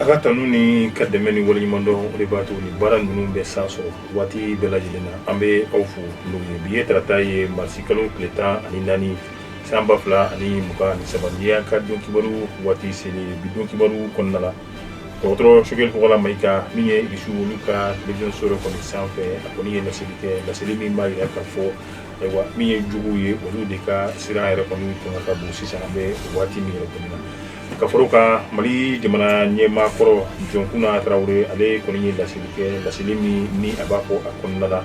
Aga tanu ni ka dɛmɛ ni waleɲumandɔn o de b'a to ni baara ninnu bɛ san sɔrɔ waati bɛɛ lajɛlen na an bɛ aw fo n'o ye bi ye tarata ye marisi kalo tile 14 san 2023 n'i y'a ka don kibaru waati seli bi don kibaru kɔnɔna la dɔgɔtɔrɔ Sogɛl Kɔgɔla Mayiga min ye Irisu olu ka télévision so kɔni sanfɛ a kɔni ye laseli kɛ laseli min b'a jira k'a fɔ ayiwa min ye jugu ye olu de ka sira yɛrɛ kɔni tɔnɔ ka bon sisan an bɛ waati min yɛrɛ kɔni na ka fara o kan Mali jamana ɲɛmaakɔrɔ Jɔnkuna Tarawele ale kɔni ye laseli kɛ laseli min ni a b'a fɔ a kɔnɔna la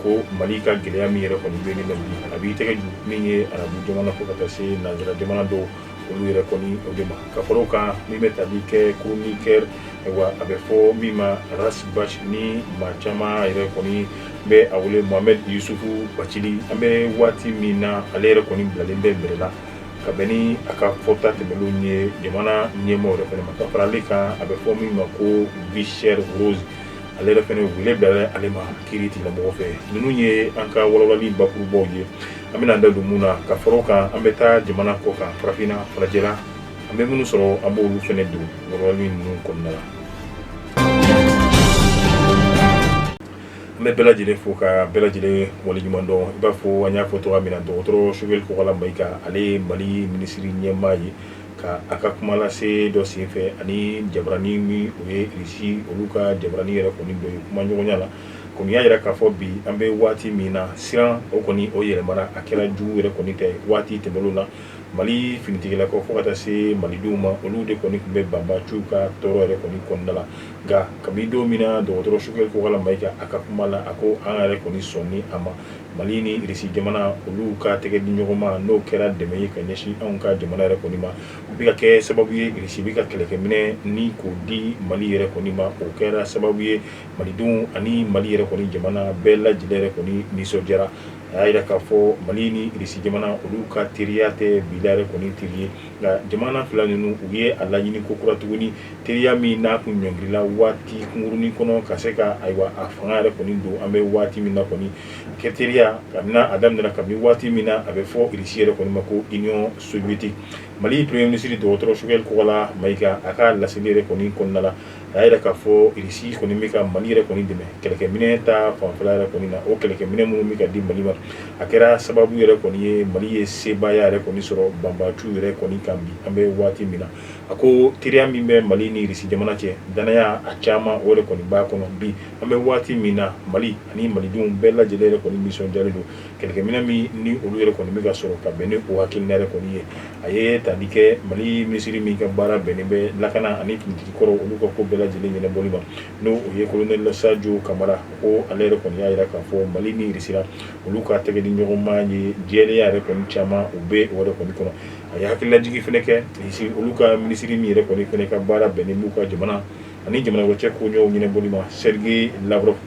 ko Mali ka gɛlɛya min yɛrɛ kɔni bɛ ne la bi a b'i tɛgɛ ju min ye arabu jamana fo ka taa se nanzara jamana dɔw olu yɛrɛ kɔni o de ma ka fara o kan min bɛ tali kɛ chroniqueur ayiwa a bɛ fɔ min ma Ras Bash ni maa caman yɛrɛ kɔni bɛ a wele Mohamed Yusufu Bacili an bɛ waati min na ale yɛrɛ kɔni bilalen bɛ bɛrɛ la ka bɛn ni a ka fɔta tɛmɛnlenw ye jamana ɲɛmaaw yɛrɛ fɛnɛ ma ka fara ale kan a bɛ fɔ min ma ko vie chère Rose ale yɛrɛ fɛnɛ wele bila ale ma kiiri tigilamɔgɔ fɛ ninnu ye an ka walawalali bakurubaw ye an bɛna da don mun na ka fara o kan an bɛ taa jamana kɔ kan farafinna farajɛla an bɛ minnu sɔrɔ an b'olu fɛnɛ don walawalali ninnu kɔnɔna la an bɛ bɛɛ lajɛlen fo ka bɛɛ lajɛlen waleɲuman dɔn i b'a fɔ an y'a fɔ cogoya min na dɔgɔtɔrɔ Sogɛl Kɔgɔla Mayiga ale ye Mali minisiri ɲɛmaa ye ka a ka kuma lase dɔ senfɛ ani jabarani min o ye Irisi olu ka jabarani yɛrɛ kɔni dɔ ye kuma ɲɔgɔnya la kɔni y'a jira k'a fɔ bi an bɛ waati min na siran o kɔni o yɛlɛmana a kɛra jugu yɛrɛ kɔni tɛ waati tɛmɛnlenw na Mali finitigilakaw fo ka taa se malidenw ma olu de kɔni tun bɛ banbaciw ka tɔɔrɔ yɛrɛ kɔni kɔnɔna la nka kabi don min na dɔgɔtɔrɔ Sogɛl Kɔgɔla Mayiga a ka kuma la a ko an yɛrɛ kɔni sɔnni a ma Mali ni Irisi jamana olu ka tɛgɛ di ɲɔgɔn ma n'o kɛra dɛmɛ ye ka ɲɛsin anw ka jamana yɛrɛ kɔni ma o bɛ ka kɛ sababu ye Irisi bɛ ka kɛlɛkɛminɛ ni k'o di Mali yɛrɛ kɔni ma o kɛra sababu ye malidenw ani Mali yɛrɛ kɔni jamana bɛɛ lajɛlen yɛrɛ kɔni nisɔndiyara a y'a jira k'a fɔ Mali ni Irisi jamana olu ka teriya tɛ bila yɛrɛ kɔni teri ye nka jamana fila ninnu u ye a laɲini ko kura tuguni teriya min n'a kun ɲɔngirila waati kunkurunin kɔnɔ ka se ka ayiwa a fanga yɛrɛ kɔni don an bɛ waati min na kɔni kɛ teriya kabini a daminɛna kabini waati min na a bɛ fɔ Irisi yɛrɛ kɔni ma ko Union Soviétique Mali premier ministre dɔgɔtɔrɔ Sogɛl Kɔgɔla Mayiga a ka laseli yɛrɛ kɔni kɔnɔna la a y'a jira k'a fɔ Irisi kɔni bɛ ka Mali yɛrɛ kɔni dɛmɛ kɛlɛkɛminɛ ta fanfɛla yɛrɛ kɔni na o kɛlɛkɛminɛ minnu bɛ ka di Mali ma a kɛra sababu yɛrɛ kɔni ye Mali ye sebaaya yɛrɛ kɔni sɔrɔ banbaciw yɛrɛ kɔni kan bi an bɛ waati min na a ko teriya min bɛ Mali ni Irisi jamana cɛ danaya a caman o de kɔni b'a kɔnɔ bi an bɛ waati min na Mali ani malidenw bɛɛ lajɛlen yɛrɛ kɔni nisɔndiyalen don kɛlɛkɛminɛ min ni olu yɛrɛ kɔni bɛ ka sɔrɔ ka bɛn ni o hakilina yɛrɛ kɔni ye a ye tali kɛ Mali minisiri min ka baara bɛnnen bɛ lakana ani finitigikɔrɔ olu ka ko bɛɛ lajɛlen ɲɛnabɔli ma n'o o ye colonel Sadio Kamara ko ale yɛrɛ kɔni y'a jira k'a fɔ Mali ni Irisi la olu ka tɛgɛ di ɲɔgɔn ma ye jɛlenya yɛrɛ kɔni caman u bɛ o yɛrɛ kɔni kɔnɔ a ye hakililajigi fɛnɛ kɛ olu ka minisiri min yɛrɛ kɔni fɛnɛ ka baara bɛnnen b'u ka jamana ani jamana wɛrɛ ko ɲɔgɔn ɲɛnabɔli ma Sergei Lavrov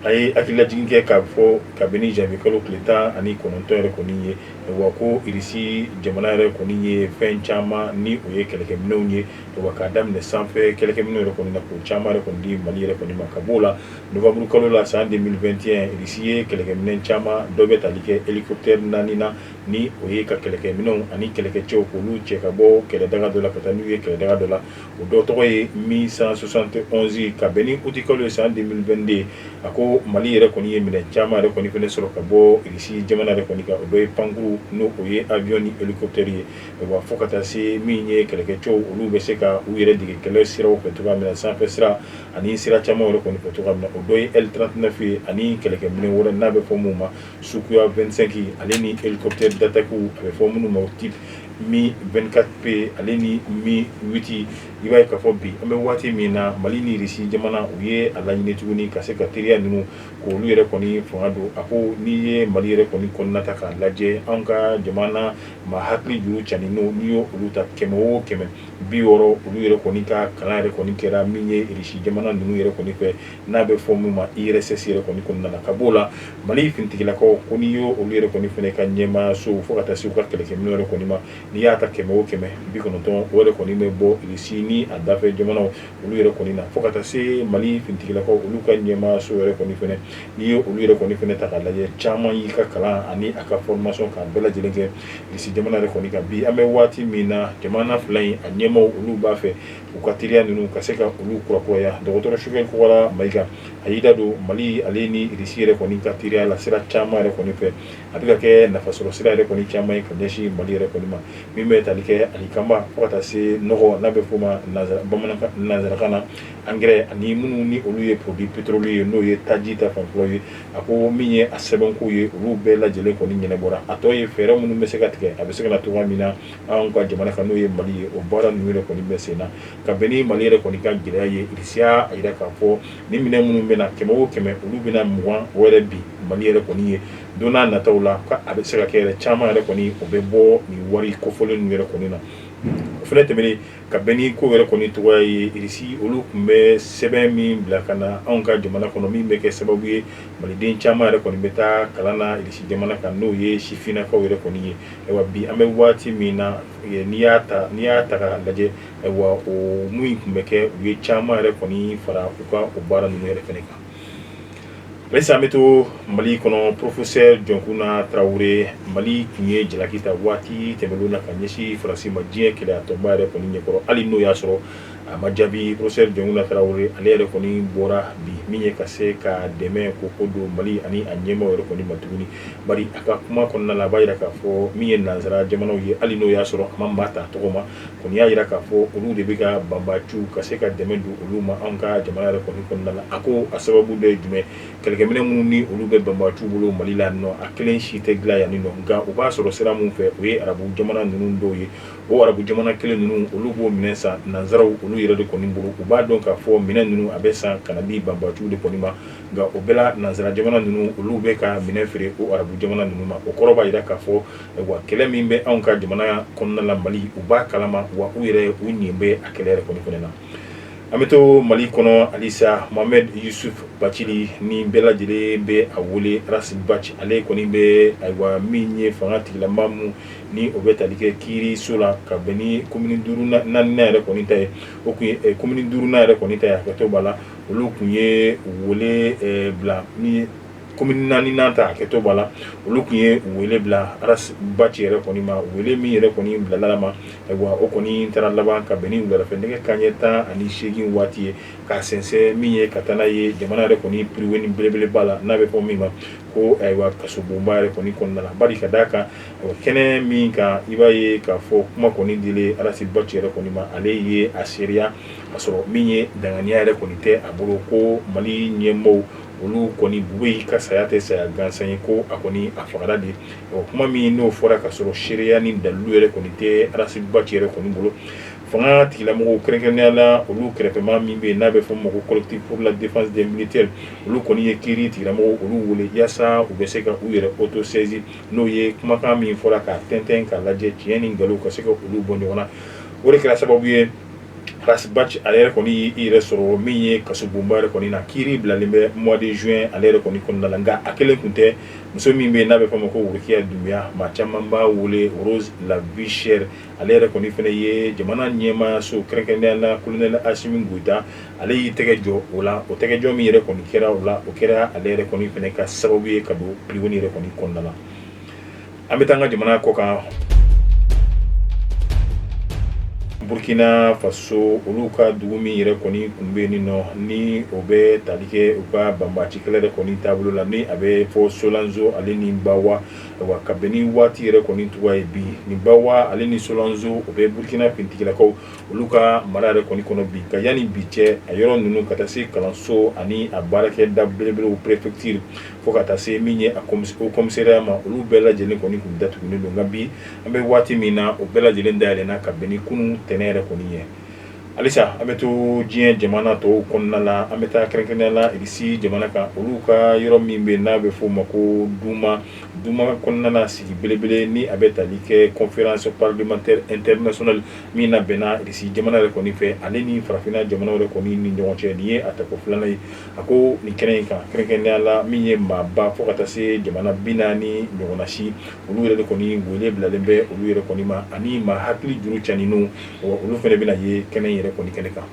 a ye hakililajigi kɛ k'a fɔ kabini janvier kalo tile 19 yɛrɛ kɔni ye wa ko Irisi jamana yɛrɛ kɔni ye fɛn caman ni o ye kɛlɛkɛminɛw ye wa k'a daminɛ sanfɛ kɛlɛkɛminɛw yɛrɛ kɔni na k'o caman yɛrɛ kɔni di Mali yɛrɛ kɔni ma ka b'o la novembre kalo la san 2021 Irisi ye kɛlɛkɛminɛ caman dɔ bɛ tali kɛ hélicoptère 4 na ni o ye ka kɛlɛkɛminɛw ani kɛlɛkɛcɛw k'olu cɛ ka bɔ kɛlɛdaga dɔ la ka taa n'u ye kɛlɛdaga dɔ la o dɔ tɔgɔ ye 1171 ka bɛn ni août kalo ye san 2022 a ko Mali yɛrɛ kɔni ye minɛ caman yɛrɛ kɔni fɛnɛ sɔrɔ ka bɔ Irisi jamana yɛrɛ kɔni kan o dɔ ye pankuru n'o o ye avion ni hélicoptère ye wa fo ka taa se min ye kɛlɛkɛcɛw olu bɛ se ka u yɛrɛ dege kɛlɛ siraw fɛ cogoya min na sanfɛ sira ani sira caman yɛrɛ kɔni fɛ cogoya min na o dɔ ye L39 ye ani kɛlɛkɛminɛ wɛrɛ n'a bɛ fɔ mun ma Sukuya 25 ale ni hélicoptère d'attaque a bɛ fɔ minnu ma type Mi 24P ale ni Mi 8 i b'a ye k'a fɔ bi an bɛ waati min na Mali ni Irisi jamana u ye a laɲini tuguni ka se ka teriya ninnu k'olu yɛrɛ kɔni fanga don a ko n'i ye Mali yɛrɛ kɔni kɔnɔna ta k'a lajɛ an ka jamana ma hakili juru caninw n'i y'o olu ta 100 o 100 60 olu yɛrɛ kɔni ka kalan yɛrɛ kɔni kɛra min ye Irisi jamana ninnu yɛrɛ kɔni fɛ n'a bɛ fɔ min ma IRSS yɛrɛ kɔni kɔnɔna na ka b'o la Mali finitigilakaw ko n'i y'o olu yɛrɛ kɔni fɛnɛ ka ɲɛmaa so fo ka taa se u ka kɛlɛkɛminɛw yɛrɛ kɔni ma n'i y'a ta 100 o 100 90 o yɛrɛ kɔni bɛ bɔ Irisi ni a dafɛ jamanaw olu yɛrɛ kɔni na fo ka taa se Mali finitigilakaw olu ka ɲɛmaayaso yɛrɛ kɔni fɛnɛ n'i ye olu yɛrɛ kɔni fɛnɛ ta k'a lajɛ caman y'i ka kalan ani a ka formation k'a bɛɛ lajɛlen kɛ Irisi jamana yɛrɛ kɔni kan bi an bɛ waati min na jamana fila in a ɲɛmaaw olu b'a fɛ u ka teriya ninnu ka se ka olu kurakuraya dɔgɔtɔrɔ Sufɛn Kɔgɔla Mayiga a y'i da don Mali ale ni Irisi yɛrɛ kɔni ka teriya la sira caman yɛrɛ kɔni fɛ a bɛ ka kɛ nafasɔrɔ sira yɛrɛ kɔni caman ye ka ɲɛsin Mali yɛrɛ kɔni ma min bɛ tali kɛ alikama fo ka taa se nɔgɔ n'a bɛ f'o ma nanzarakan na engrais ani minnu ni olu ye produit pétrolier ye n'o ye taji ta fanfɛlaw ye a ko min ye a sɛbɛnko ye olu bɛɛ lajɛlen kɔni ɲɛnabɔra a tɔ ye fɛɛrɛ minnu bɛ se ka tigɛ a bɛ se ka na cogoya min na anw ka jamana kan n'o ye Mali ye o baara ninnu yɛrɛ kɔni bɛ sen na ka bɛn ni Mali yɛrɛ kɔni ka gɛlɛya ye Irisi y'a jira k'a fɔ ni minɛn minnu bɛ na 100 o 100 olu bɛna 20 o yɛrɛ bi Mali yɛrɛ kɔni ye don n'a nataw la a bɛ se ka kɛ yɛrɛ caman yɛrɛ kɔni o bɛ bɔ nin wari kofɔlen ninnu yɛrɛ kɔni na o fɛnɛ tɛmɛnen ka bɛn ni ko yɛrɛ kɔni tɔgɔya ye Irisi olu tun bɛ sɛbɛn min bila ka na anw ka jamana kɔnɔ min bɛ kɛ sababu ye maliden caman yɛrɛ kɔni bɛ taa kalan na Irisi jamana kan n'o ye sifinnakaw yɛrɛ kɔni ye ayiwa bi an bɛ waati min na n'i y'a ta k'a lajɛ ayiwa o mun tun bɛ kɛ u ye caman yɛrɛ kɔni fara u ka o baara ninnu yɛrɛ fɛnɛ kan Halisa an bɛ to Mali kɔnɔ Professeur Jɔnkuna Tarawele Mali tun ye jalaki ta waati tɛmɛnlenw na ka ɲɛsin Faransi ma diɲɛ kɛlɛ tɔnba yɛrɛ kɔni ɲɛkɔrɔ hali n'o y'a sɔrɔ a ma jaabi Professeur Jɔnkuna Tarawele ale yɛrɛ kɔni bɔra bi min ye ka se ka dɛmɛ ko don Mali ani a ɲɛmaaw yɛrɛ kɔni ma tuguni bari a ka kuma kɔnɔna la a b'a jira k'a fɔ min ye nanzara jamanaw ye hali n'o y'a sɔrɔ a ma maa ta tɔgɔ ma kɔni y'a jira k'a fɔ olu de bɛ ka banbaaciw ka se ka dɛmɛ don olu ma anw ka jamana yɛrɛ kɔni kɔnɔna la a ko a sababu dɔ ye jumɛn kɛlɛkɛminɛ minnu ni olu bɛ banbaaciw bolo Mali la nɔ a kelen si tɛ dilan yan nɔ nka u b'a sɔrɔ sira mun fɛ o ye arabu jamana ninnu dɔw ye o arabu jamana kelen ninnu olu b'o minɛn san nanzaraw olu yɛrɛ de kɔni bolo u b'a dɔn k'a fɔ minɛn ninnu a bɛ san ka na di banbaaciw de kɔni ma nka o bɛɛ la nanzara jamana ninnu olu bɛ ka minɛn feere o arabu jamana ninnu ma o kɔrɔ b'a jira k'a fɔ wa kɛlɛ min bɛ anw ka jamana kɔnɔna la Mali u b'a kalama wa u yɛrɛ u ɲɛ bɛ a kɛlɛ yɛrɛ kɔni fɛnɛ na an bɛ to Mali kɔnɔ halisa Mohamed Yusuf Bacili ni bɛɛ lajɛlen bɛ a wele Rasi Baci ale kɔni bɛ ayiwa min ye fanga tigilamaa mun ni o bɛ tali kɛ kiiri so la ka bɛn ni commune 4nan yɛrɛ kɔni ta ye o kun ye commune 4nan yɛrɛ kɔni ta ye hakɛto b'a la olu kun ye wele bila ni commune 4nan ta hakɛto b'a la olu kun ye wele bila Rasi Baci yɛrɛ kɔni ma wele min yɛrɛ kɔni bilala ma ayiwa o kɔni taara laban ka bɛn ni wuladafɛ nɛgɛ kanɲɛ 18 waati ye k'a sɛnsɛn min ye ka taa n'a ye jamana yɛrɛ kɔni piriweni belebeleba la n'a bɛ fɔ min ma ko ayiwa kasobonba yɛrɛ kɔni kɔnɔna la bari ka d'a kan kɛnɛ min kan i b'a ye k'a fɔ kuma kɔni dilen Rasi Baci yɛrɛ kɔni ma ale ye a seereya ka sɔrɔ min ye danganiya yɛrɛ kɔni tɛ a bolo ko Mali ɲɛmaaw olu kɔni buwe ka saya tɛ saya gansan ye ko a kɔni a fagara de kuma min n'o fɔra ka sɔrɔ seereya ni dalilu yɛrɛ kɔni tɛ Rasi Baci yɛrɛ kɔni bolo fanga tigilamɔgɔw kɛrɛnkɛrɛnnenya la olu kɛrɛfɛmaa min bɛ yen n'a bɛ fɔ ma ko collectif pour la défense des militaires olu kɔni ye kiiri tigilamɔgɔw olu wele yaasa u bɛ se ka u yɛrɛ autosaisir n'o ye kumakan min fɔra k'a tɛntɛn k'a lajɛ tiɲɛ ni nkalon ka se ka olu bɔ ɲɔgɔn na o de kɛra sababu ye Rasi Baci ale yɛrɛ kɔni y'i yɛrɛ sɔrɔ min ye kasobonba yɛrɛ kɔni na kiiri bilalen bɛ mois de juin ale yɛrɛ kɔni kɔnɔna la nka a kelen tun tɛ muso min bɛ yen n'a bɛ fɔ a ma ko Worokiya Dunbiya maa caman b'a wele Rose la vie chère ale yɛrɛ kɔni fɛnɛ ye jamana ɲɛmaayaso kɛrɛnkɛrɛnnenya la colonel Asimi Goyita ale y'i tɛgɛ jɔ o la o tɛgɛjɔ min yɛrɛ kɔni kɛra o la o kɛra ale yɛrɛ kɔni fɛnɛ ka sababu ye ka don piriweni yɛrɛ kɔni kɔnɔna la an bɛ taa an ka jamana kɔ kan Burkina Faso olu ka dugu min yɛrɛ kɔni kun bɛ yen nɔ ni o bɛ tali kɛ u ka banbaaci kɛlɛ yɛrɛ kɔni taabolo la ni a bɛ fɔ Solanzo ale ni Bawa wa ka bɛn ni waati yɛrɛ kɔni tɔgɔ ye bi ni Bawa ale ni Solanzo o bɛ Burkina finitigilakaw olu ka mara yɛrɛ kɔni kɔnɔ bi ka yanni bi cɛ a yɔrɔ ninnu ka taa se kalanso ani a baarakɛda belebelew préfecture fo ka taa se min ye a commissariat ma olu bɛɛ lajɛlen kɔni kun datugulen don nka bi an bɛ waati min na o bɛɛ lajɛlen dayɛlɛnna ka bɛn ni kunun tɛnɛ yɛrɛ kɔni ye halisa an bɛ to diɲɛ jamana tɔw kɔnɔna la an bɛ taa kɛrɛnkɛrɛnnenya la Irisi jamana kan olu ka yɔrɔ min bɛ yen n'a bɛ f'o ma ko duma kɔnɔna sigi belebele ni a bɛ tali kɛ conférence parlementaire internationale min na bɛnna irisi jamana yɛrɛ kɔni fɛ ale ni farafinna jamana yɛrɛ kɔni ni ɲɔgɔn cɛ nin ye a tako filanan ye a ko nin kɛnɛ in kan kɛrɛnkɛrɛnnenya la min ye maaba fo ka taa se jamana 40 ɲɔgɔnna si olu yɛrɛ de kɔni wele bilalen bɛ olu yɛrɛ kɔni ma ani maa hakili juru caninw olu fɛnɛ bɛna ye kɛnɛ in yɛrɛ kɔni kɛnɛ kan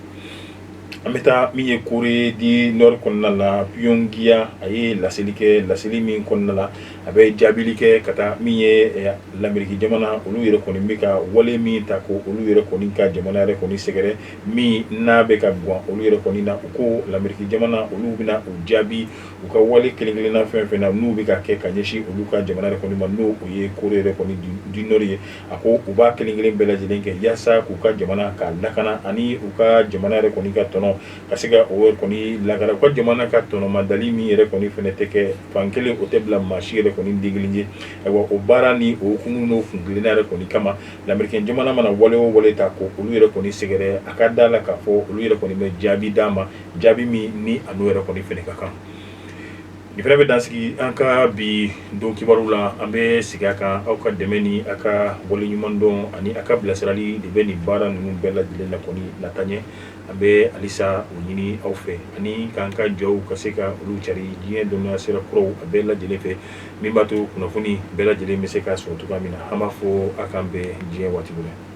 an bɛ taa min ye Corée du Nord kɔnɔna la Pyongyang a ye laseli kɛ laseli min kɔnɔna la a bɛ jaabili kɛ ka taa min ye l'Amérique jamana olu yɛrɛ kɔni bɛ ka wale min ta ko olu yɛrɛ kɔni ka jamana yɛrɛ kɔni sɛgɛrɛ min n'a bɛ ka bɔn olu yɛrɛ kɔni na u ko l'Amérique jamana olu bɛna u jaabi u ka wale kelen-kelenna fɛn fɛn na n'u bɛ ka kɛ ka ɲɛsin olu ka jamana yɛrɛ kɔni ma n'o o ye Corée yɛrɛ kɔni du Nord ye a ko u b'a kelen-kelen bɛɛ lajɛlen kɛ yaasa k'u ka jamana ka lakana ani u ka jamana yɛrɛ kɔni ka tɔnɔ ka se ka o kɔni lagara u ka jamana ka tɔnɔmadali min yɛrɛ kɔni fɛnɛ tɛ kɛ fan kelen o tɛ bila maa si yɛrɛ kɔni denkelen ye ayiwa o baara ni o hukumu n'o kuntilenna yɛrɛ kɔni kama l'Américain jamana mana wale o wale ta ko olu yɛrɛ kɔni sɛgɛrɛ a ka da la k'a fɔ olu yɛrɛ kɔni bɛ jaabi d'a ma jaabi min ni a n'o yɛrɛ kɔni fɛnɛ ka kan nin fɛnɛ bɛ dansigi an ka bi don kibaru la an bɛ sigi a kan aw ka dɛmɛ ni a ka waleɲuman dɔn ani a ka bilasirali de bɛ nin baara ninnu bɛɛ lajɛlen la kɔni nata ɲɛ an bɛ halisa o ɲini aw fɛ ani k'an ka jɔw ka se ka olu cari diɲɛ dɔnniya sira kuraw a bɛɛ lajɛlen fɛ min b'a to kunnafoni bɛɛ lajɛlen bɛ se ka sɔrɔ cogoya min na an b'a fɔ a k'an bɛn diɲɛ waati bɛɛ